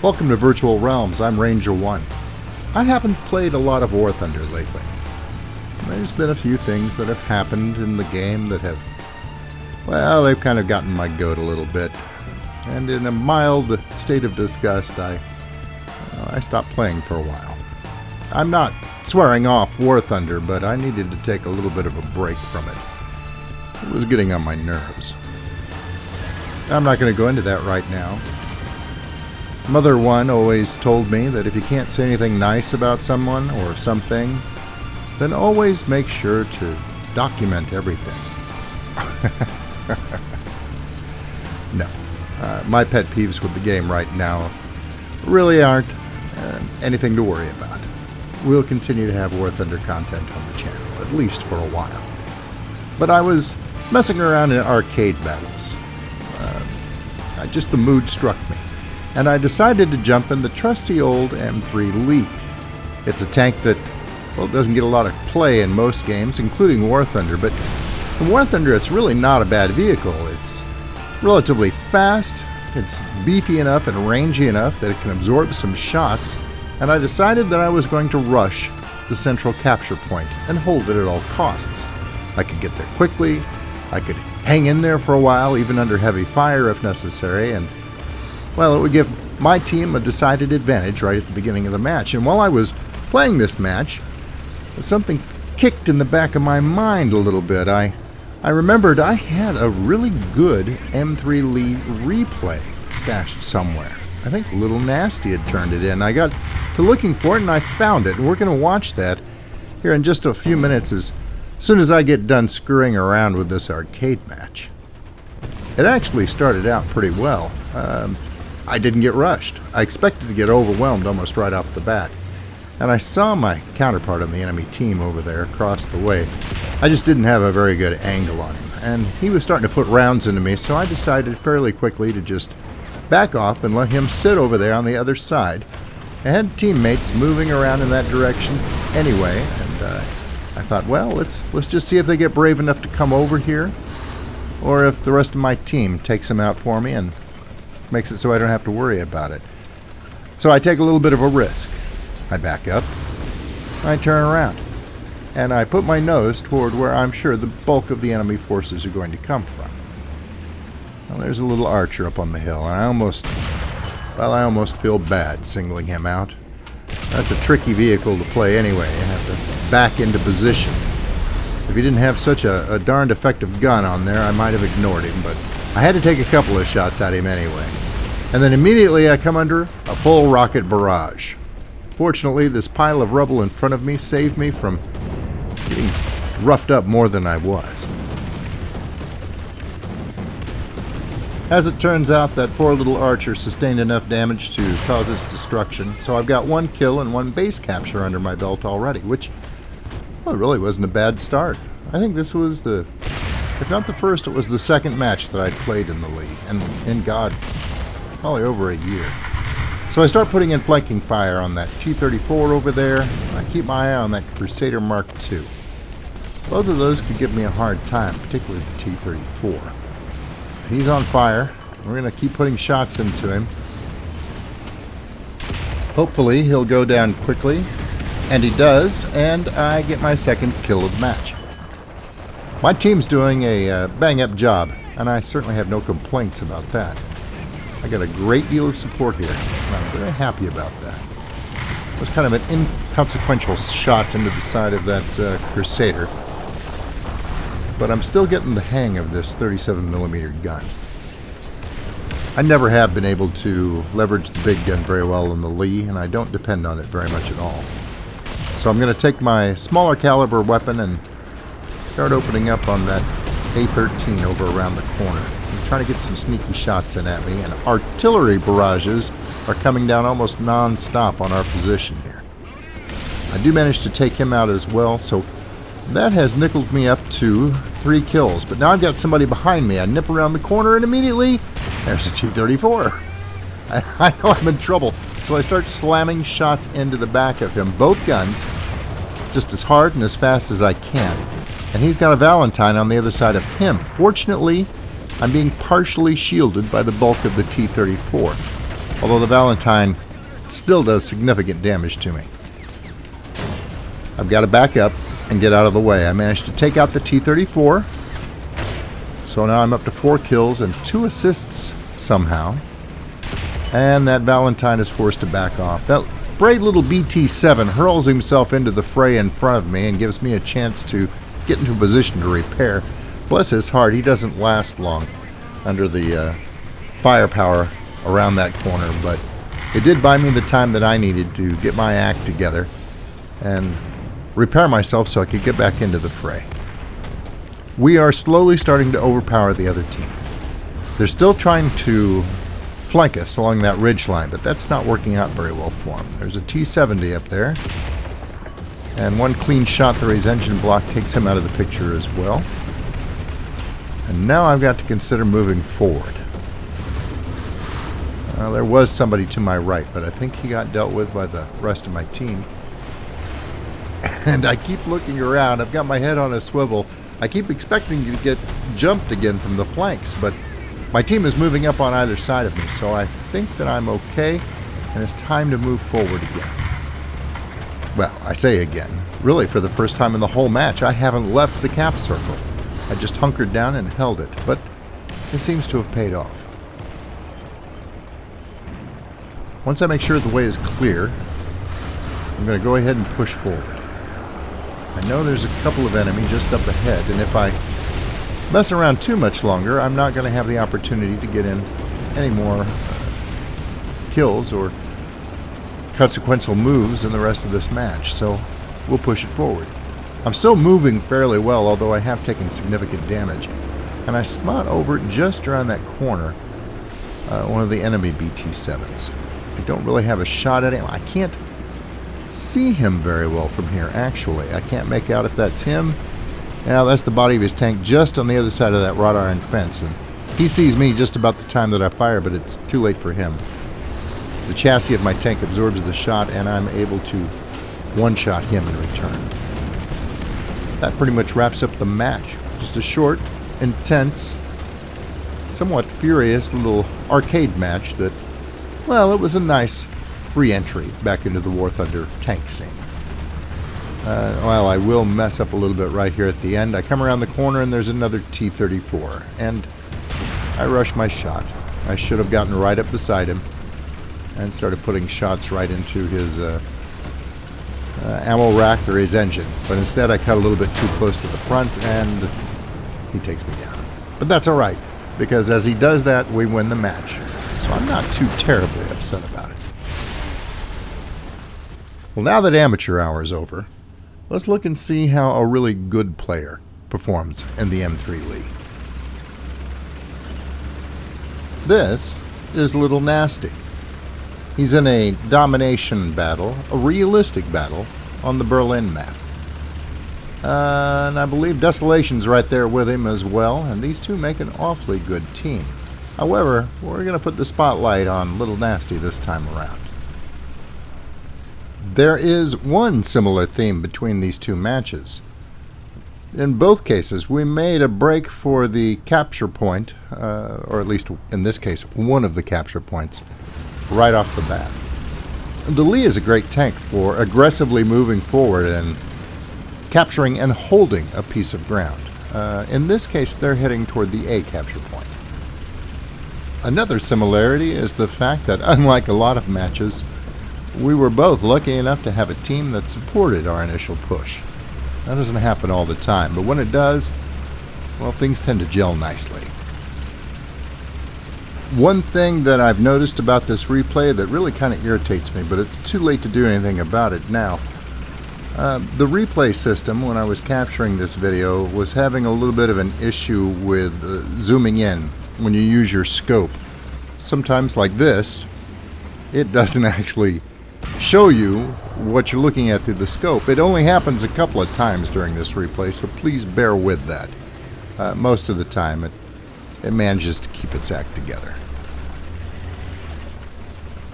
Welcome to Virtual Realms, I'm Ranger 1. I haven't played a lot of War Thunder lately. There's been a few things that have happened in the game that have, well, they've kind of gotten my goat a little bit. And in a mild state of disgust, I stopped playing for a while. I'm not swearing off War Thunder, but I needed to take a little bit of a break from it. It was getting on my nerves. I'm not going to go into that right now. Mother One always told me that if you can't say anything nice about someone or something, then always make sure to document everything. No. My pet peeves with the game right now really aren't anything to worry about. We'll continue to have War Thunder content on the channel, at least for a while. But I was messing around in arcade battles. Just the mood struck me. And I decided to jump in the trusty old M3 Lee. It's a tank that, well, doesn't get a lot of play in most games, including War Thunder, but in War Thunder it's really not a bad vehicle. It's relatively fast, it's beefy enough and rangy enough that it can absorb some shots, and I decided that I was going to rush the central capture point and hold it at all costs. I could get there quickly, I could hang in there for a while, even under heavy fire if necessary, and well, it would give my team a decided advantage right at the beginning of the match. And while I was playing this match, something kicked in the back of my mind a little bit. I remembered I had a really good M3 Lee replay stashed somewhere. I think Little Nasty had turned it in. I got to looking for it and I found it. And we're going to watch that here in just a few minutes as soon as I get done screwing around with this arcade match. It actually started out pretty well. I didn't get rushed. I expected to get overwhelmed almost right off the bat. And I saw my counterpart on the enemy team over there across the way. I just didn't have a very good angle on him. And he was starting to put rounds into me, so I decided fairly quickly to just back off and let him sit over there on the other side. I had teammates moving around in that direction anyway, and I thought, well, let's just see if they get brave enough to come over here, or if the rest of my team takes him out for me and makes it so I don't have to worry about it. So I take a little bit of a risk. I back up, I turn around, and I put my nose toward where I'm sure the bulk of the enemy forces are going to come from. Well, there's a little archer up on the hill, and I almost feel bad singling him out. That's a tricky vehicle to play anyway. You have to back into position. If he didn't have such a darned effective gun on there, I might have ignored him, but I had to take a couple of shots at him anyway. And then immediately I come under a full rocket barrage. Fortunately, this pile of rubble in front of me saved me from getting roughed up more than I was. As it turns out, that poor little archer sustained enough damage to cause its destruction, so I've got one kill and one base capture under my belt already, which, well, it really wasn't a bad start. I think this was if not the first, it was the second match that I'd played in the Lee, and in God, probably over a year. So I start putting in flanking fire on that T-34 over there, and I keep my eye on that Crusader Mark II. Both of those could give me a hard time, particularly the T-34. He's on fire. We're going to keep putting shots into him. Hopefully he'll go down quickly, and he does, and I get my second kill of the match. My team's doing a bang-up job, and I certainly have no complaints about that. I got a great deal of support here, and I'm very happy about that. It was kind of an inconsequential shot into the side of that Crusader, but I'm still getting the hang of this 37mm gun. I never have been able to leverage the big gun very well in the Lee, and I don't depend on it very much at all. So I'm going to take my smaller caliber weapon and start opening up on that A-13 over around the corner. I'm trying to get some sneaky shots in at me, and artillery barrages are coming down almost non-stop on our position here. I do manage to take him out as well, so that has nickeled me up to 3 kills. But now I've got somebody behind me. I nip around the corner, and immediately there's a T-34. I know I'm in trouble, so I start slamming shots into the back of him, both guns, just as hard and as fast as I can. And he's got a Valentine on the other side of him. Fortunately, I'm being partially shielded by the bulk of the T-34. Although the Valentine still does significant damage to me. I've got to back up and get out of the way. I managed to take out the T-34. So now I'm up to 4 kills and 2 assists somehow. And that Valentine is forced to back off. That brave little BT-7 hurls himself into the fray in front of me and gives me a chance to get into a position to repair. Bless his heart, he doesn't last long under the firepower around that corner, but it did buy me the time that I needed to get my act together and repair myself so I could get back into the fray. We are slowly starting to overpower the other team. They're still trying to flank us along that ridge line, but that's not working out very well for them. There's a T-70 up there, and one clean shot through his engine block takes him out of the picture as well. And now I've got to consider moving forward. There was somebody to my right, but I think he got dealt with by the rest of my team. And I keep looking around. I've got my head on a swivel. I keep expecting to get jumped again from the flanks, but my team is moving up on either side of me, so I think that I'm okay, and it's time to move forward again. Well, I say again. Really, for the first time in the whole match, I haven't left the cap circle. I just hunkered down and held it, but it seems to have paid off. Once I make sure the way is clear, I'm going to go ahead and push forward. I know there's a couple of enemies just up ahead, and if I mess around too much longer, I'm not going to have the opportunity to get in any more kills or consequential moves in the rest of this match, so we'll push it forward. I'm still moving fairly well, although I have taken significant damage, and I spot over just around that corner one of the enemy BT-7s. I don't really have a shot at him. I can't see him very well from here, actually. I can't make out if that's him. Now, that's the body of his tank just on the other side of that wrought iron fence, and he sees me just about the time that I fire, but it's too late for him. The chassis of my tank absorbs the shot, and I'm able to one-shot him in return. That pretty much wraps up the match. Just a short, intense, somewhat furious little arcade match that, well, it was a nice re-entry back into the War Thunder tank scene. Well, I will mess up a little bit right here at the end. I come around the corner and there's another T-34, and I rush my shot. I should have gotten right up beside him and started putting shots right into his ammo rack or his engine, but instead I cut a little bit too close to the front and he takes me down. But that's alright, because as he does that, we win the match. So I'm not too terribly upset about it. Well, now that amateur hour is over, let's look and see how a really good player performs in the M3 League. This is Little Nasty. He's in a domination battle, a realistic battle, on the Berlin map. And I believe Desolation's right there with him as well, and these two make an awfully good team. However, we're going to put the spotlight on Little Nasty this time around. There is one similar theme between these two matches. In both cases, we made a break for the capture point, or at least in this case, one of the capture points, right off the bat. The Lee is a great tank for aggressively moving forward and capturing and holding a piece of ground. In this case, they're heading toward the A capture point. Another similarity is the fact that, unlike a lot of matches, we were both lucky enough to have a team that supported our initial push. That doesn't happen all the time, but when it does, well, things tend to gel nicely. One thing that I've noticed about this replay that really kind of irritates me, but it's too late to do anything about it now. The replay system, when I was capturing this video, was having a little bit of an issue with zooming in when you use your scope. Sometimes, like this, it doesn't actually show you what you're looking at through the scope. It only happens a couple of times during this replay, so please bear with that. Most of the time, it manages to keep its act together.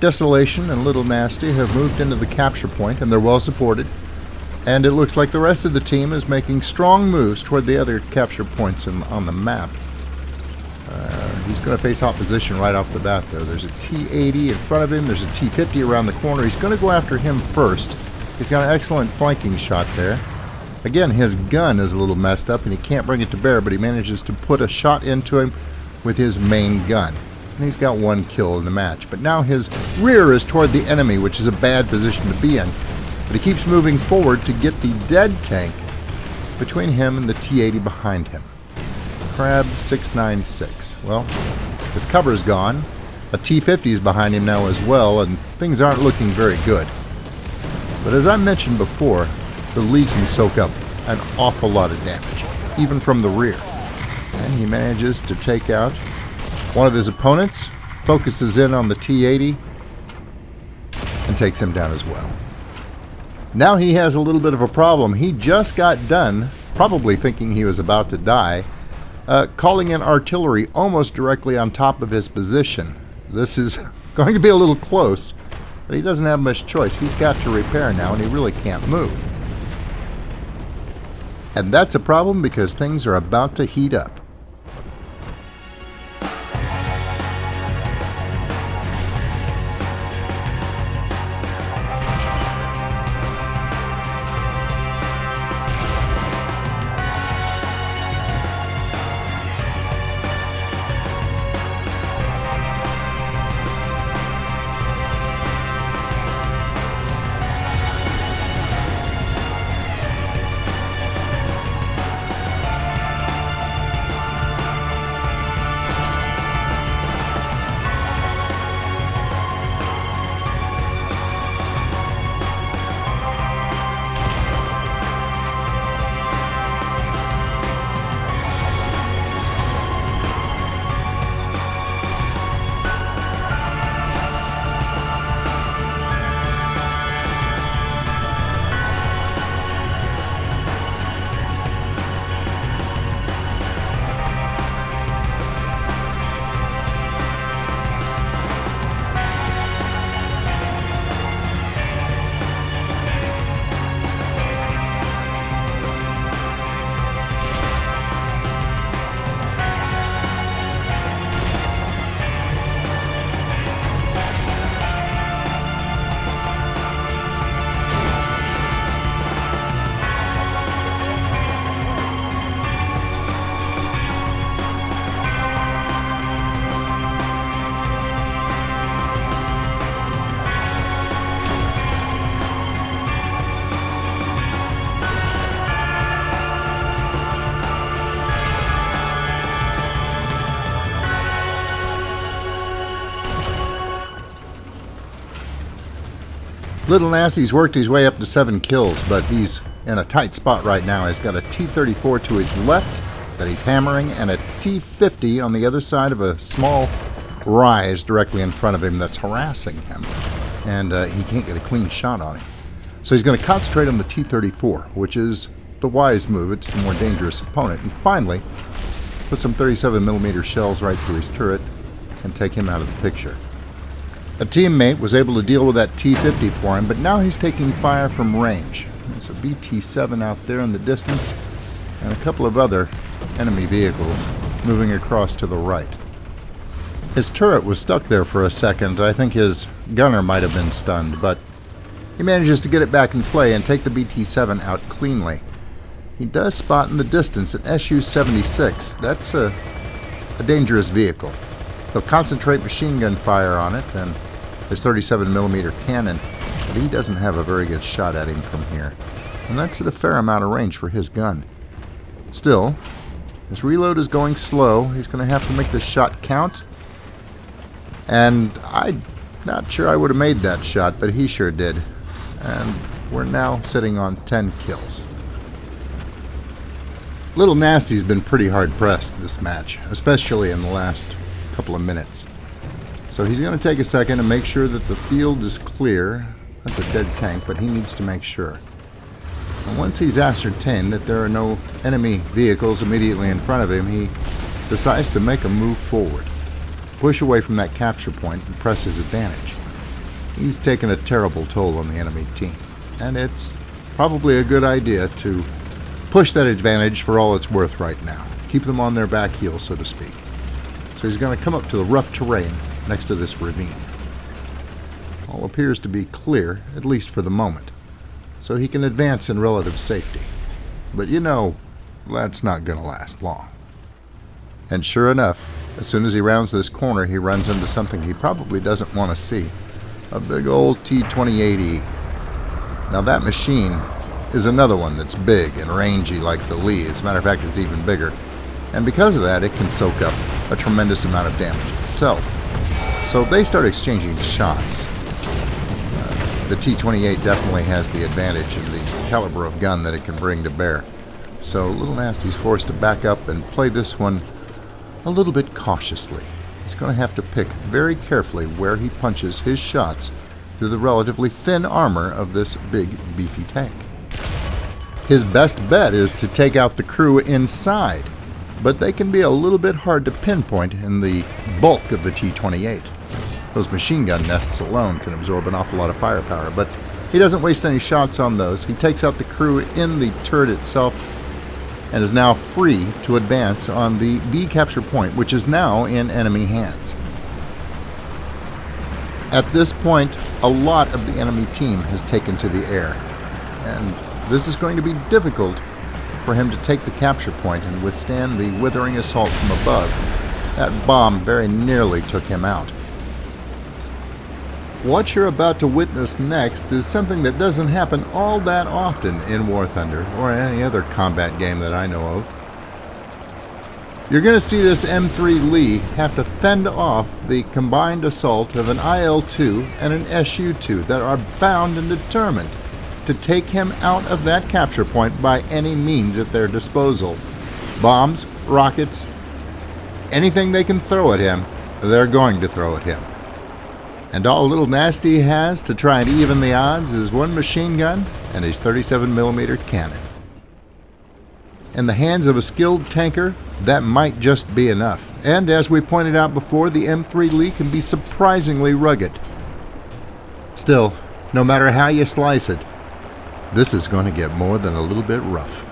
Desolation and Little Nasty have moved into the capture point, and they're well supported. And it looks like the rest of the team is making strong moves toward the other capture points on the map. He's going to face opposition right off the bat, though. There's a T-80 in front of him. There's a T-50 around the corner. He's going to go after him first. He's got an excellent flanking shot there. Again, his gun is a little messed up, and he can't bring it to bear, but he manages to put a shot into him with his main gun. And he's got one kill in the match. But now his rear is toward the enemy, which is a bad position to be in. But he keeps moving forward to get the dead tank between him and the T-80 behind him. Crab 696. Well, his cover's gone. A T-50 is behind him now as well, and things aren't looking very good. But as I mentioned before, the Lee can soak up an awful lot of damage, even from the rear. And he manages to take out one of his opponents, focuses in on the T-80, and takes him down as well. Now he has a little bit of a problem. He just got done, probably thinking he was about to die, calling in artillery almost directly on top of his position. This is going to be a little close, but he doesn't have much choice. He's got to repair now, and he really can't move. And that's a problem because things are about to heat up. Little Nasty's worked his way up to 7 kills, but he's in a tight spot right now. He's got a T-34 to his left that he's hammering, and a T-50 on the other side of a small rise directly in front of him that's harassing him. And he can't get a clean shot on him. So he's going to concentrate on the T-34, which is the wise move. It's the more dangerous opponent. And finally, put some 37mm shells right through his turret and take him out of the picture. A teammate was able to deal with that T-50 for him, but now he's taking fire from range. There's a BT-7 out there in the distance, and a couple of other enemy vehicles moving across to the right. His turret was stuck there for a second. I think his gunner might have been stunned, but he manages to get it back in play and take the BT-7 out cleanly. He does spot in the distance an Su-76. That's a dangerous vehicle. He'll concentrate machine gun fire on it and his 37mm cannon, but he doesn't have a very good shot at him from here. And that's at a fair amount of range for his gun. Still, his reload is going slow. He's going to have to make this shot count. And I'm not sure I would have made that shot, but he sure did. And we're now sitting on 10 kills. Little Nasty's been pretty hard-pressed this match, especially in the last couple of minutes. So he's going to take a second and make sure that the field is clear. That's a dead tank, but he needs to make sure. And once he's ascertained that there are no enemy vehicles immediately in front of him, he decides to make a move forward, push away from that capture point and press his advantage. He's taken a terrible toll on the enemy team, and it's probably a good idea to push that advantage for all it's worth right now. Keep them on their back heels, so to speak. So he's going to come up to the rough terrain next to this ravine. All appears to be clear, at least for the moment, so he can advance in relative safety. But you know, that's not going to last long. And sure enough, as soon as he rounds this corner, he runs into something he probably doesn't want to see. A big old T-28E. Now that machine is another one that's big and rangy like the Lee. As a matter of fact, it's even bigger. And because of that, it can soak up a tremendous amount of damage itself. So they start exchanging shots. The T-28 definitely has the advantage in the caliber of gun that it can bring to bear. So Little Nasty's forced to back up and play this one a little bit cautiously. He's going to have to pick very carefully where he punches his shots through the relatively thin armor of this big, beefy tank. His best bet is to take out the crew inside, but they can be a little bit hard to pinpoint in the bulk of the T-28. Those machine gun nests alone can absorb an awful lot of firepower, but he doesn't waste any shots on those. He takes out the crew in the turret itself and is now free to advance on the B capture point, which is now in enemy hands. At this point, a lot of the enemy team has taken to the air, and this is going to be difficult for him to take the capture point and withstand the withering assault from above. That bomb very nearly took him out. What you're about to witness next is something that doesn't happen all that often in War Thunder or any other combat game that I know of. You're going to see this M3 Lee have to fend off the combined assault of an IL-2 and an SU-2 that are bound and determined to take him out of that capture point by any means at their disposal. Bombs, rockets, anything they can throw at him, they're going to throw at him. And all Little Nasty has to try and even the odds is one machine gun and his 37mm cannon. In the hands of a skilled tanker, that might just be enough. And as we pointed out before, the M3 Lee can be surprisingly rugged. Still, no matter how you slice it, this is going to get more than a little bit rough.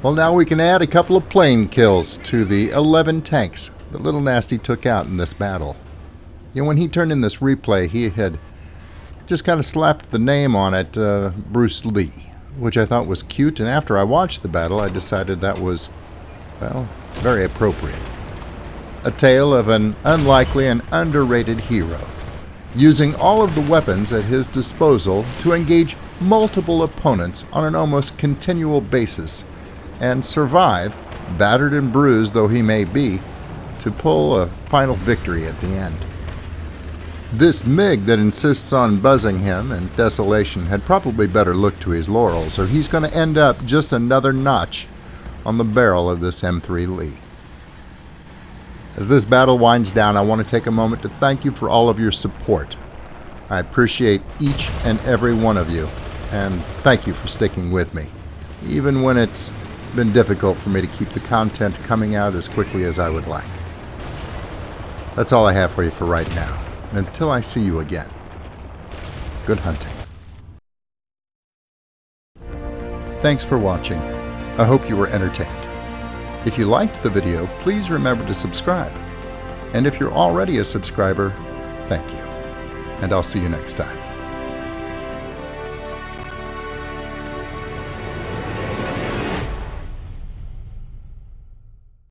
Well, now we can add a couple of plane kills to the 11 tanks that Little Nasty took out in this battle. You know, when he turned in this replay, he had just kind of slapped the name on it, Bruce Lee, which I thought was cute, and after I watched the battle, I decided that was, well, very appropriate. A tale of an unlikely and underrated hero, using all of the weapons at his disposal to engage multiple opponents on an almost continual basis and survive, battered and bruised though he may be, to pull a final victory at the end. This MiG that insists on buzzing him in desolation had probably better look to his laurels, or he's going to end up just another notch on the barrel of this M3 Lee. As this battle winds down, I want to take a moment to thank you for all of your support. I appreciate each and every one of you, and thank you for sticking with me, even when it's been difficult for me to keep the content coming out as quickly as I would like. That's all I have for you for right now. Until I see you again, good hunting. Thanks for watching. I hope you were entertained. If you liked the video, please remember to subscribe. And if you're already a subscriber, thank you. And I'll see you next time.